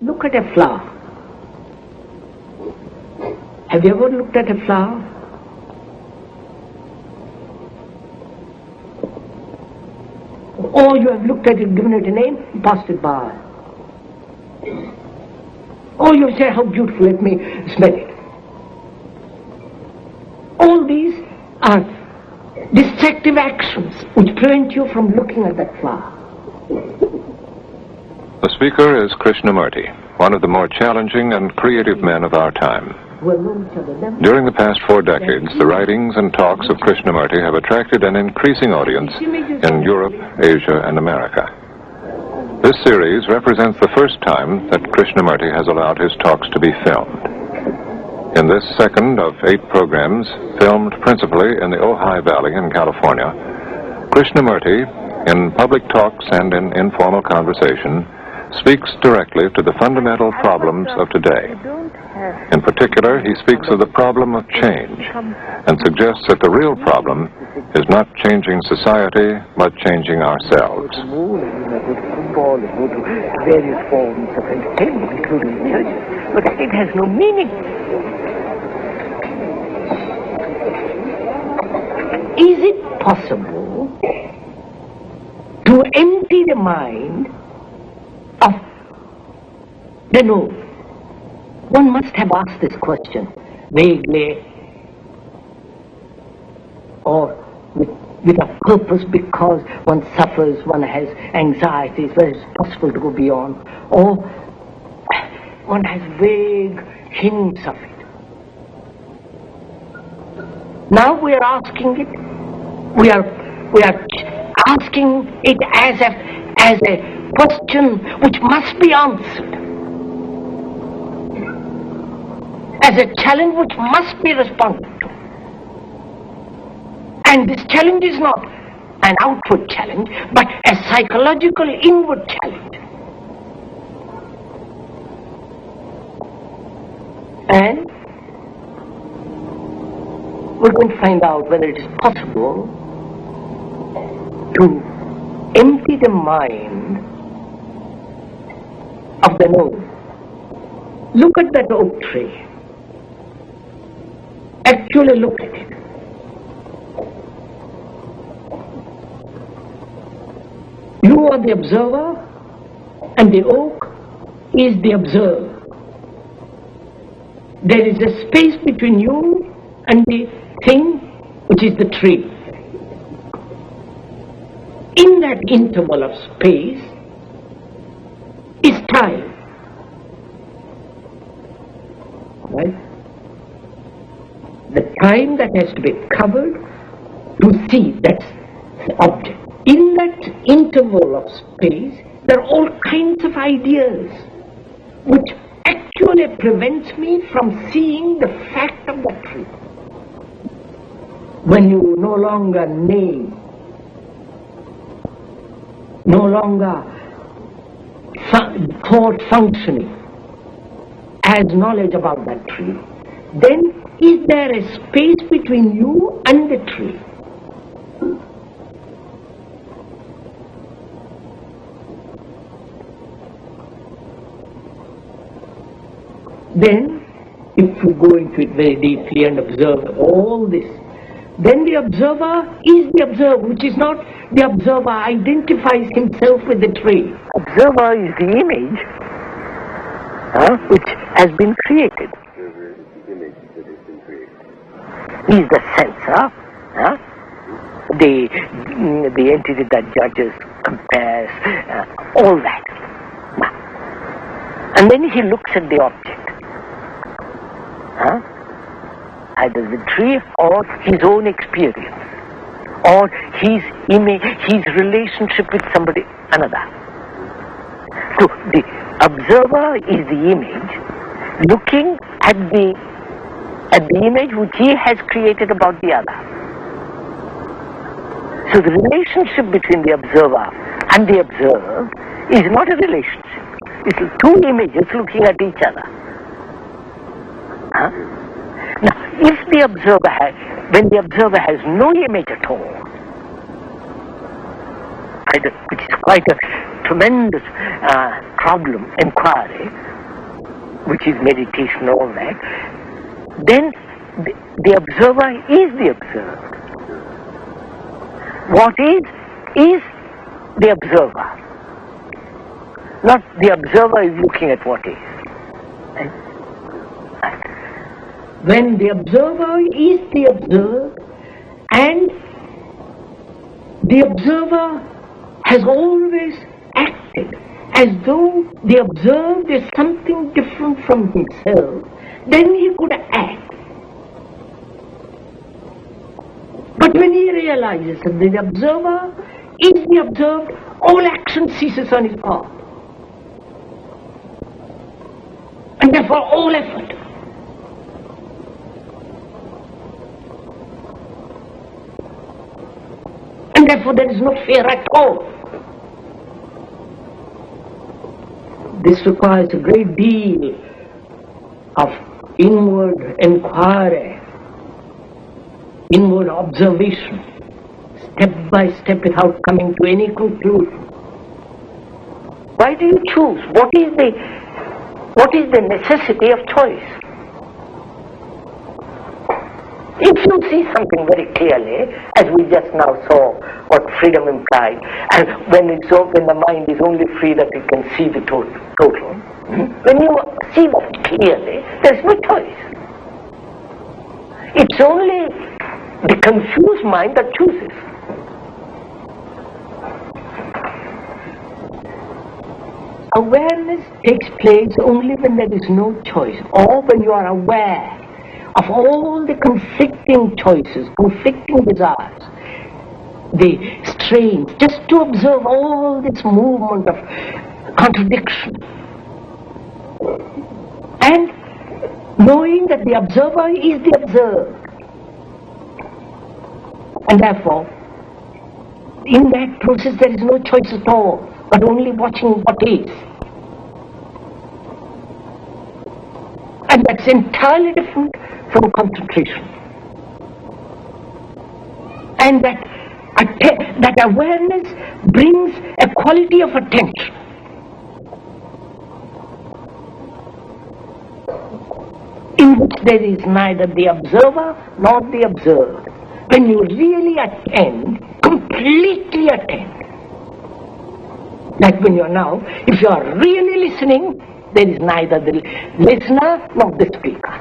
Look at a flower. Have you ever looked at a flower? Or you have looked at it, given it a name, passed it by. Or you say, how beautiful, let me smell it. All these are destructive actions which prevent you from looking at that flower. The speaker is Krishnamurti, one of the more challenging and creative men of our time. During the past 4 decades, the writings and talks of Krishnamurti have attracted an increasing audience in Europe, Asia, and America. This series represents the first time that Krishnamurti has allowed his talks to be filmed. In this second of 8 programs, filmed principally in the Ojai Valley in California, Krishnamurti, in public talks and in informal conversation, speaks directly to the fundamental problems of today. In particular, he speaks of the problem of change and suggests that the real problem is not changing society, but changing ourselves. Various forms of entertainment, including churches, but it has no meaning. Is it possible to empty the mind of the no? One must have asked this question vaguely or with a purpose, because one suffers, one has anxieties, whether it's possible to go beyond, or one has vague hints of it. Now we are asking it, we are asking it as a question which must be answered, as a challenge which must be responded to. And this challenge is not an outward challenge, but a psychological inward challenge. And we're going to find out whether it is possible to empty the mind of the no. Look at that oak tree. Actually look at it. You are the observer, and the oak is the observer. There is a space between you and the thing which is the tree. In that interval of space is time. Right? The time that has to be covered to see, that's the object. In that interval of space, there are all kinds of ideas which actually prevents me from seeing the fact of the tree. When you no longer name, no longer thought functioning as knowledge about that tree, then is there a space between you and the tree? Then, if you go into it very deeply and observe all this, then the observer is the observer, which is not the observer identifies himself with the tree. Observer is the image which has been created. He is the sensor, the entity that judges, compares, all that. And then he looks at the object. Either the tree or his own experience, or his image, his relationship with somebody, another. So the observer is the image looking at the image which he has created about the other. So the relationship between the observer and the observed is not a relationship. It's 2 images looking at each other. Now, if the observer when the observer has no image at all, which is quite a tremendous inquiry, which is meditation, all that, then the observer is the observed. What is the observer. Not the observer is looking at what is. When the observer is the observed, and the observer has always acted as though the observed is something different from himself, then he could act. But when he realizes that the observer is the observed, all action ceases on his part. And therefore all effort. And therefore there is no fear at all. This requires a great deal of inward inquiry, inward observation, step by step without coming to any conclusion. Why do you choose? What is the necessity of choice? If you see something very clearly, as we just now saw what freedom implied, and when the mind is only free that it can see the total, when you see that clearly, there is no choice. It's only the confused mind that chooses. Awareness takes place only when there is no choice, or when you are aware of all the conflicting choices, conflicting desires, the strains, just to observe all this movement of contradiction. And knowing that the observer is the observed. And therefore, in that process there is no choice at all, but only watching what is. And that's entirely different from concentration. And that awareness brings a quality of attention. In which there is neither the observer nor the observed. When you really attend, completely attend. Like when you are now, if you are really listening, there is neither the listener nor the speaker.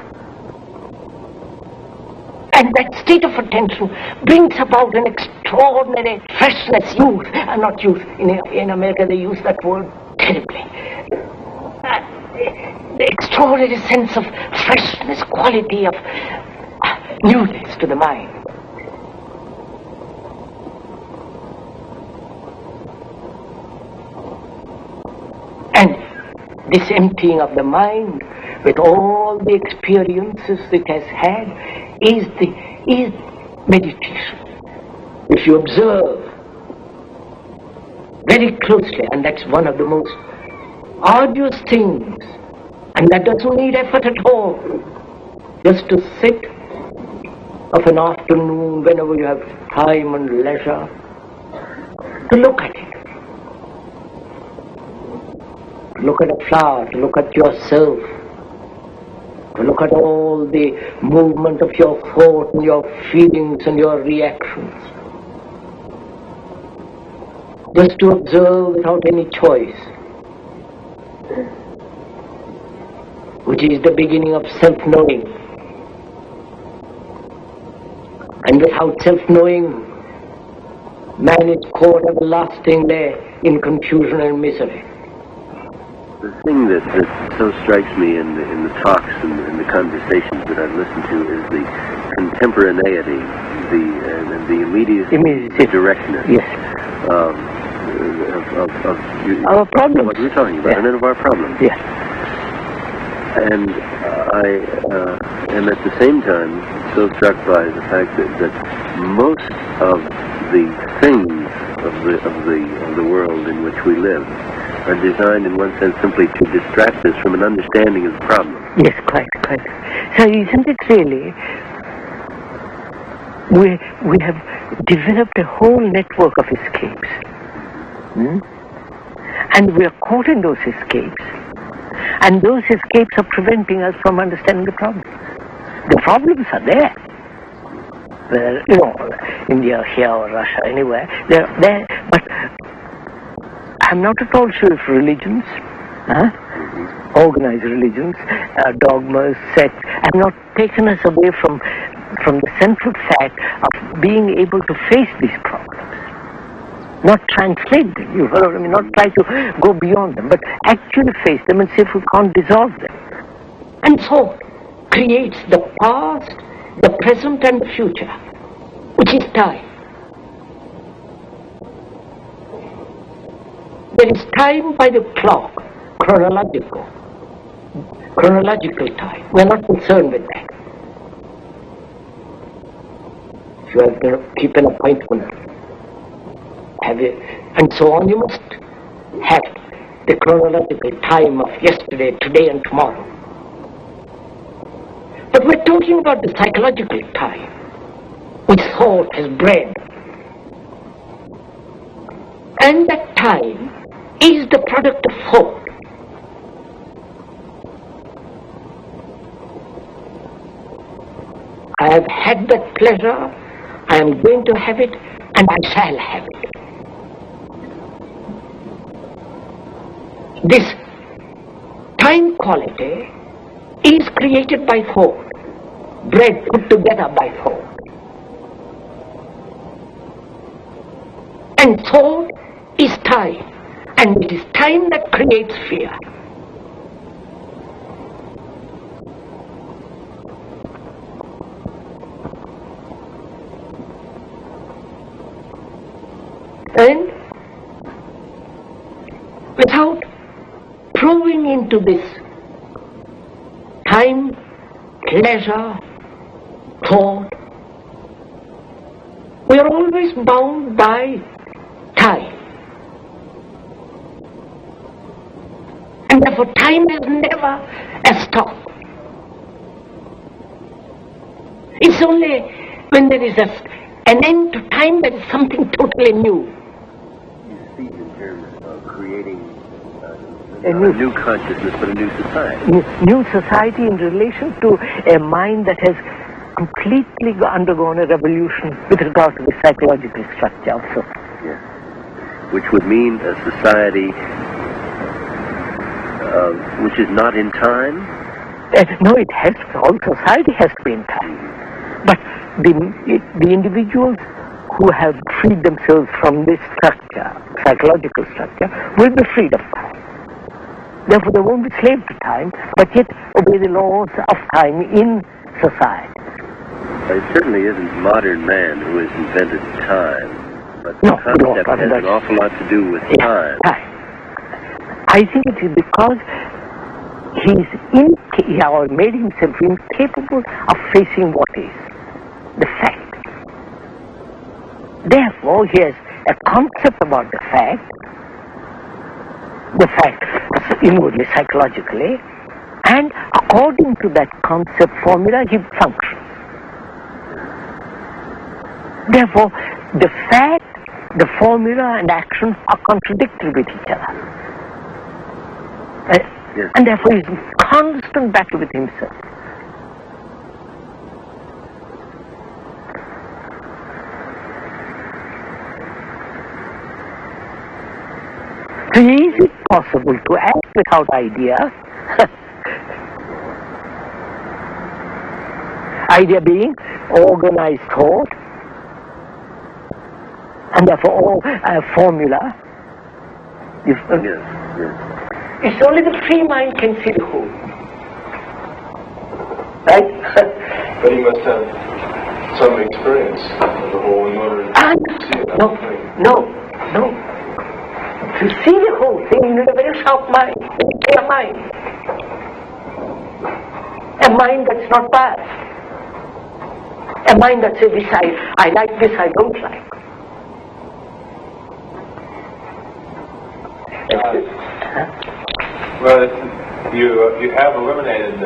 And that state of attention brings about an extraordinary freshness, youth, and not youth. In America they use that word terribly. The extraordinary sense of freshness, quality of newness to the mind. And this emptying of the mind with all the experiences it has had is meditation. If you observe very closely, and that's one of the most arduous things, and that doesn't need effort at all, just to sit of an afternoon whenever you have time and leisure to look at it. To look at a flower, to look at yourself, to look at all the movement of your thought and your feelings and your reactions. Just to observe without any choice, which is the beginning of self-knowing. And without self-knowing, man is caught everlastingly in confusion and misery. The thing that so strikes me in the talks and the conversations that I've listened to is the contemporaneity, the immediacy, the directness. Yes. Of our problems. What we're talking about, and then of our problems. Yes. And I am at the same time so struck by the fact that most of the things of the world in which we live are designed in one sense simply to distract us from an understanding of the problem. Yes, quite. So isn't it really, we have developed a whole network of escapes. And we are caught in those escapes. And those escapes are preventing us from understanding the problems. The problems are there. Whether, India, here, or Russia, anywhere, they're there. But I'm not at all sure if religions, organized religions, dogmas, sects, have not taken us away from the central fact of being able to face these problems. Not translate them, you heard what I mean, not try to go beyond them, but actually face them and see if we can't dissolve them. And thought creates the past, the present and the future, which is time. There is time by the clock, chronological time. We are not concerned with that. If you have to keep an appointment, have it, and so on, you must have the chronological time of yesterday, today and tomorrow. But we're talking about the psychological time, which thought has bred. And that time is the product of thought. I have had that pleasure, I am going to have it, and I shall have it. This time quality is created by thought, bred, put together by thought. And thought is time, and it is time that creates fear. And without probing into this time, pleasure, thought, we are always bound by time. And therefore time is never a stop. It's only when there is an end to time that is something totally new. You speak in terms of creating a new consciousness, but a new society. New society in relation to a mind that has completely undergone a revolution with regard to the psychological structure also. Yes. Which would mean a society which is not in time? No, it has. All society has to be in time. But the individuals who have freed themselves from this structure, psychological structure, will be freed of time. Therefore, they won't be slaves to time, but yet obey the laws of time in society. It certainly isn't modern man who has invented time, but the concept has an awful lot to do with time. I think it is because he has made himself incapable of facing what is the fact. Therefore, he has a concept about the fact inwardly, psychologically, and according to that concept formula, he functions. Therefore, the fact, the formula, and action are contradictory with each other. Yes. And therefore, he is in constant battle with himself. So is it possible to act without idea? Idea being organized thought, and therefore formula. Yes. It's only the free mind can see the whole. Right? But he must have some experience of the whole in order to see it. No. To see the whole thing, you need a very sharp mind, a clear mind. A mind that's not biased. A mind that says, this I like, this I don't like. Well, you have eliminated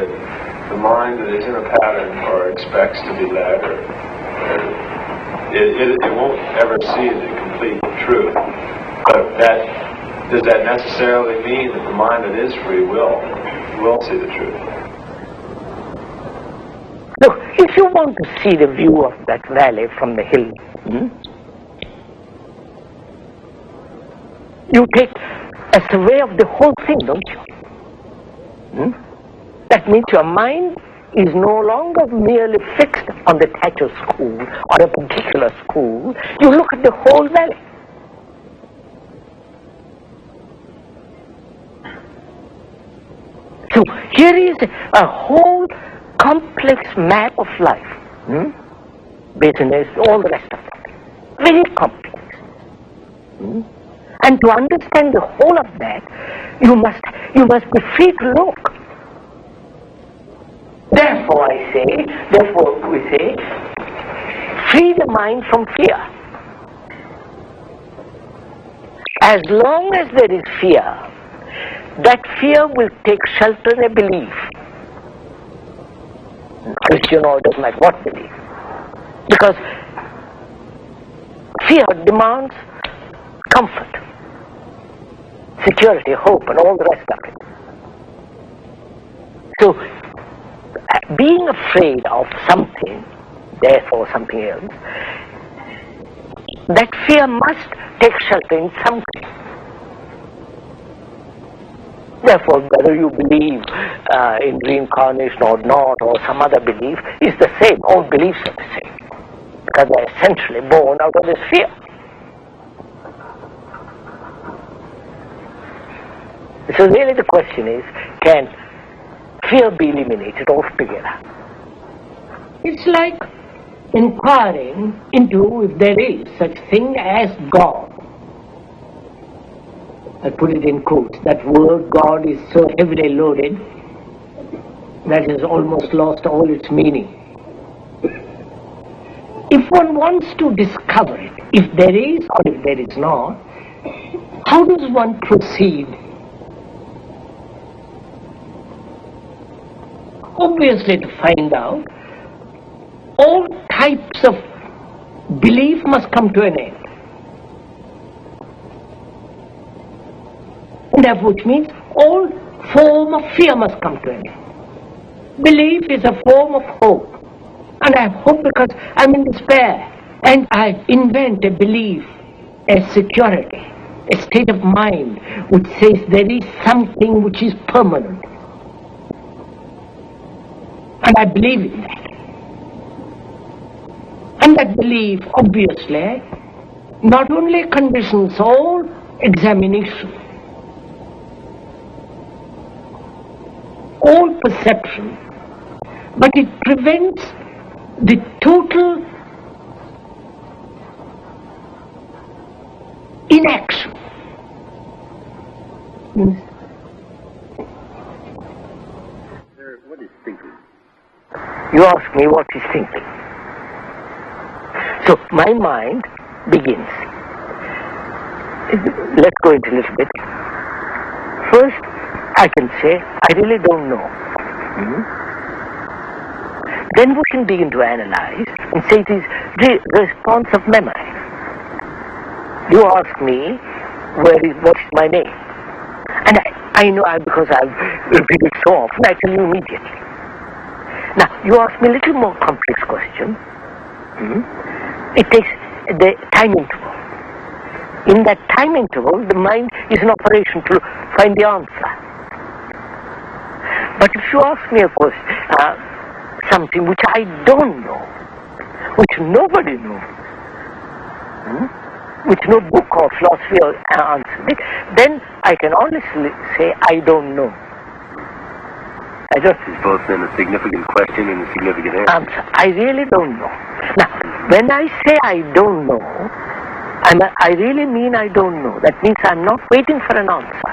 the mind that is in a pattern or expects to be led, or it won't ever see the complete truth. But does that necessarily mean that the mind that is free will who all see the truth. Look, if you want to see the view of that valley from the hill, you take a survey of the whole thing, don't you? That means your mind is no longer merely fixed on the Thatcher school or a particular school. You look at the whole valley. So here is a whole complex map of life, business, all the rest of it, very complex. And to understand the whole of that, you must be free to look. Therefore we say, free the mind from fear. As long as there is fear, that fear will take shelter in a belief. Christian or doesn't matter what belief. Because fear demands comfort, security, hope, and all the rest of it. So, being afraid of something, therefore something else, that fear must take shelter in something. Therefore, whether you believe in reincarnation or not, or some other belief, is the same. All beliefs are the same. Because they are essentially born out of this fear. So really the question is, can fear be eliminated altogether? It's like inquiring into if there is such thing as God. I put it in quotes. That word God is so heavily loaded that has almost lost all its meaning. If one wants to discover it, if there is or if there is not, how does one proceed? Obviously, to find out, all types of belief must come to an end. And therefore, which means all form of fear must come to an end. Belief is a form of hope. And I have hope because I'm in despair. And I invent a belief, a security, a state of mind which says there is something which is permanent. And I believe in that. And that belief, obviously, not only conditions all examination, all perception, but it prevents the total inaction. What is thinking? You ask me what is thinking. So my mind begins. Let's go into a little bit. First, I can say, I really don't know. Then we can begin to analyze and say it is the response of memory. You ask me, what is my name? And I know because I've repeated so often, I tell you immediately. Now, you ask me a little more complex question. It takes the time interval. In that time interval, the mind is in operation to find the answer. But if you ask me a question, something which I don't know, which nobody knows, which no book or philosophy answers it, then I can honestly say I don't know. I don't. It's both then a significant question and a significant answer. I really don't know. Now, when I say I don't know, I really mean I don't know. That means I'm not waiting for an answer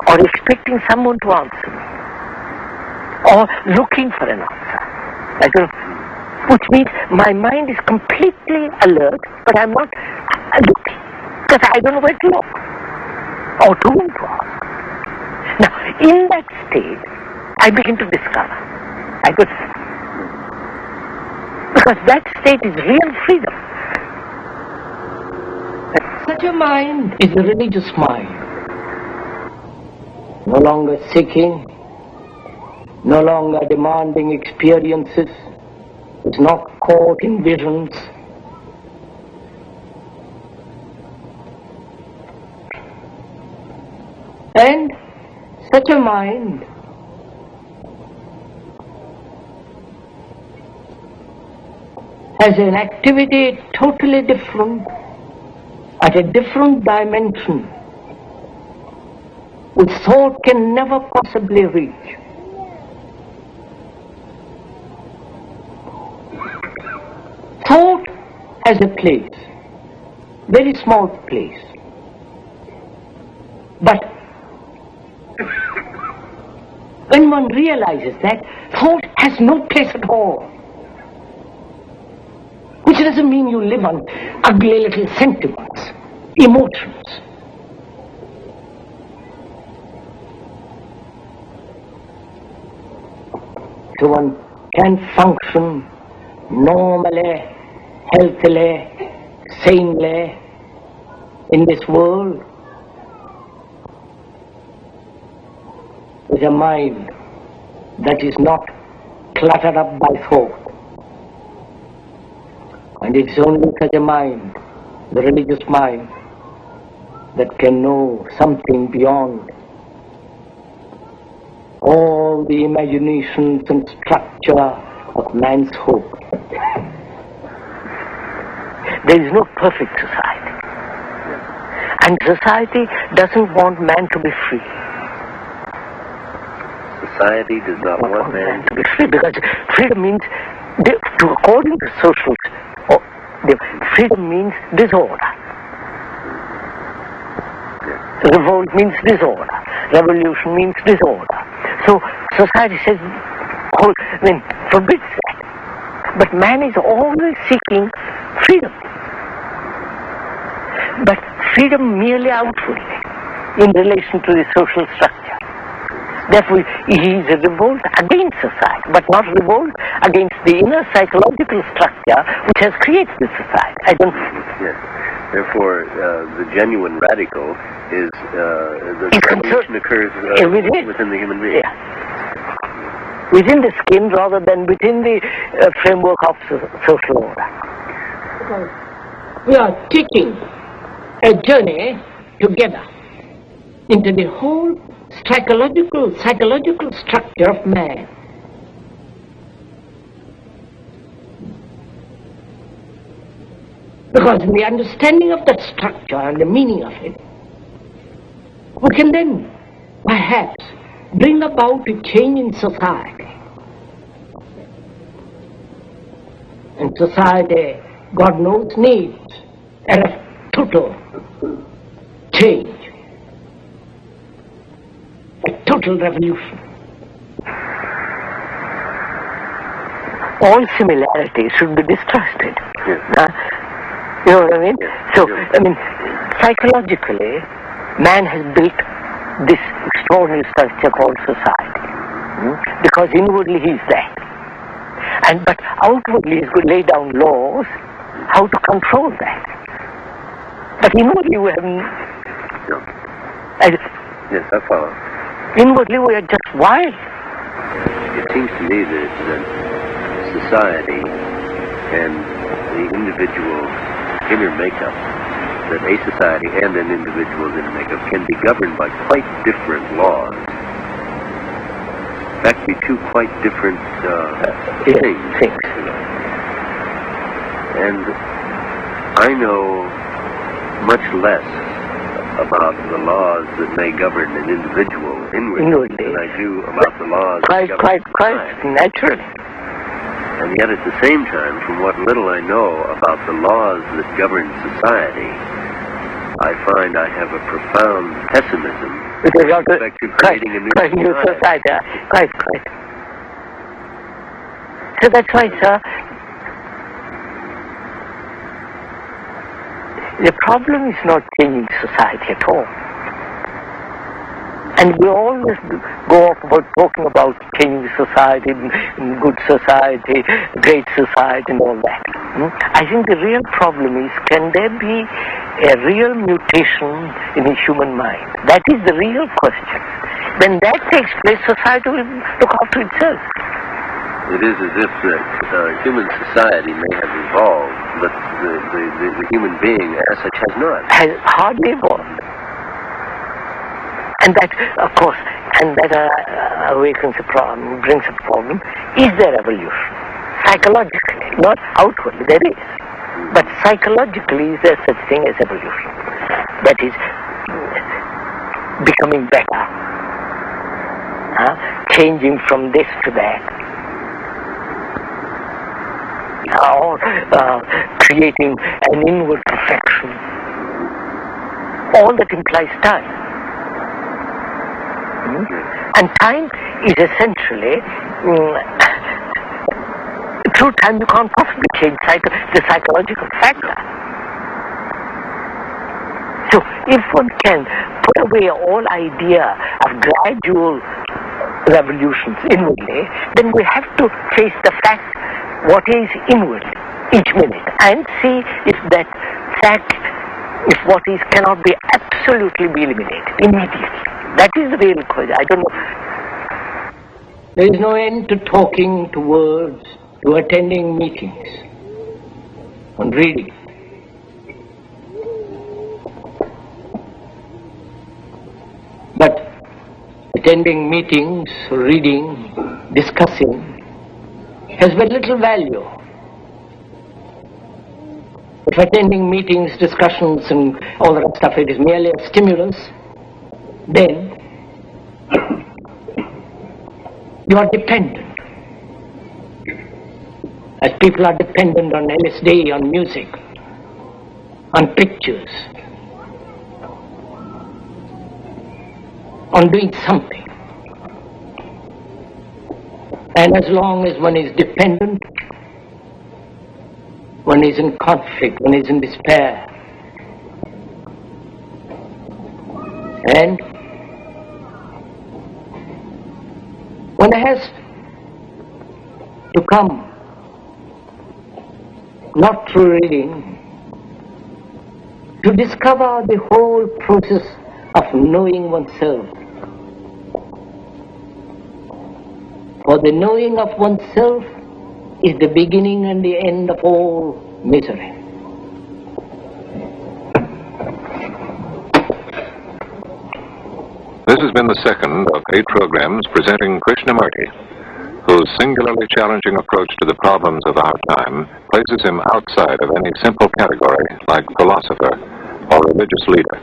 or expecting someone to answer me or looking for an answer. Which means my mind is completely alert, but I'm not looking because I don't know where to look or to whom to ask. Now, in that state, I begin to discover. Because that state is real freedom. Such a mind is a religious mind. no longer seeking, no longer demanding experiences, is not caught in visions. And such a mind has an activity totally different, at a different dimension, which thought can never possibly reach. Thought has a place, very small place, but when one realizes that thought has no place at all, which doesn't mean you live on ugly little sentiments, emotions. So one can function normally, healthily, sanely in this world with a mind that is not cluttered up by thought. And it's only such a mind, the religious mind, that can know something beyond all the imaginations and structure of man's hope. There is no perfect society. And society doesn't want man to be free. Society does not want man to be free, because freedom means, according to social, freedom means disorder. Revolt means disorder. Revolution means disorder. So society says, forbids that. But man is always seeking freedom. But freedom merely outwardly in relation to the social structure. Therefore, he is a revolt against society, but not revolt against the inner psychological structure which has created the society. I don't. Yes. Therefore, the genuine radical is the revolution occurs within the human being. Yeah. Within the skin rather than within the framework of social order. We are taking a journey together into the whole psychological structure of man. Because in the understanding of that structure and the meaning of it, we can then perhaps bring about a change in society. And society, God knows, needs a total change, a total revolution. All similarities should be distrusted. You know what I mean? So, psychologically, man has built this extraordinary structure called society. Because inwardly he is that. But outwardly he is going to lay down laws how to control that. But inwardly we have... Yes, I follow. Inwardly we are just wild. It seems to me that society and the individual's inner makeup, that a society and an individual's inner makeup can be governed by quite different laws. In fact, be two quite different things. And I know much less about the laws that may govern an individual inwardly than I do about the laws that govern society. Naturally. And yet at the same time, from what little I know about the laws that govern society, I find I have a profound pessimism with respect to creating a new society. Quite. So that's why, sir, the problem is not changing society at all. And we always go off about talking about changing society, good society, great society and all that. I think the real problem is, can there be a real mutation in the human mind? That is the real question. when that takes place, society will look after itself. It is as if that human society may have evolved, but the human being as such has not. Has hardly evolved. And that, of course, and that awakens a problem, brings a problem. Is there evolution? Psychologically, not outwardly, there is. But psychologically, is there such thing as evolution? That is, becoming better, changing from this to that, or creating an inward perfection. All that implies time. And time is essentially, through time you can't possibly change the psychological factor. So if one can put away all idea of gradual revolutions inwardly, then we have to face the fact what is inwardly each minute and see if that fact, if what is cannot be absolutely be eliminated immediately. That is the real question. I don't know. There is no end to talking, to words, to attending meetings, and reading. But attending meetings, reading, discussing has very little value. If attending meetings, discussions, and all that stuff, it is merely a stimulus, then you are dependent. As people are dependent on LSD, on music, on pictures, on doing something. And as long as one is dependent, one is in conflict, one is in despair. And one has to come, not through reading, to discover the whole process of knowing oneself. For the knowing of oneself is the beginning and the end of all misery. This has been the second of 8 programs presenting Krishnamurti, whose singularly challenging approach to the problems of our time places him outside of any simple category like philosopher or religious leader.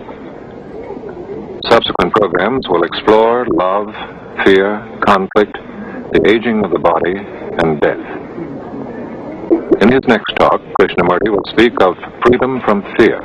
Subsequent programs will explore love, fear, conflict, the aging of the body, and death. In his next talk, Krishnamurti will speak of freedom from fear.